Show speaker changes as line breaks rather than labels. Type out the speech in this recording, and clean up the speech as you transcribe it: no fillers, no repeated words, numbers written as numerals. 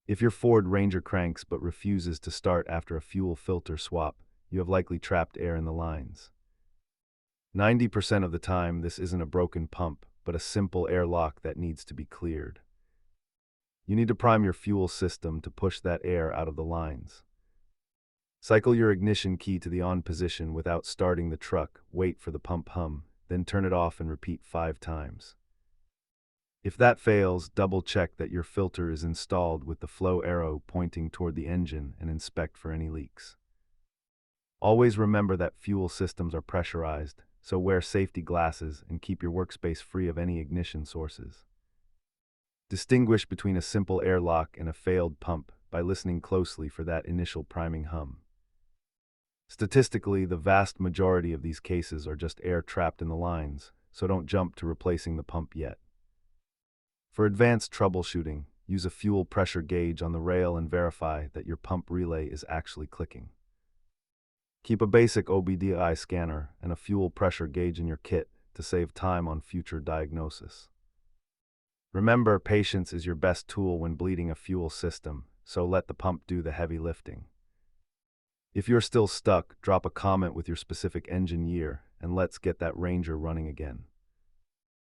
If your Ford Ranger cranks but refuses to start after a fuel filter swap, you have likely trapped air in the lines. 90% of the time, this isn't a broken pump, but a simple air lock that needs to be cleared. You need to prime your fuel system to push that air out of the lines. Cycle your ignition key to the on position without starting the truck, wait for the pump hum, then turn it off and repeat 5 times. If that fails, double-check that your filter is installed with the flow arrow pointing toward the engine and inspect for any leaks. Always remember that fuel systems are pressurized, so wear safety glasses and keep your workspace free of any ignition sources. Distinguish between a simple air lock and a failed pump by listening closely for that initial priming hum. Statistically, the vast majority of these cases are just air trapped in the lines, so don't jump to replacing the pump yet. For advanced troubleshooting, use a fuel pressure gauge on the rail and verify that your pump relay is actually clicking. Keep a basic OBDI scanner and a fuel pressure gauge in your kit to save time on future diagnosis. Remember, patience is your best tool when bleeding a fuel system, so let the pump do the heavy lifting. If you're still stuck, drop a comment with your specific engine year, and let's get that Ranger running again.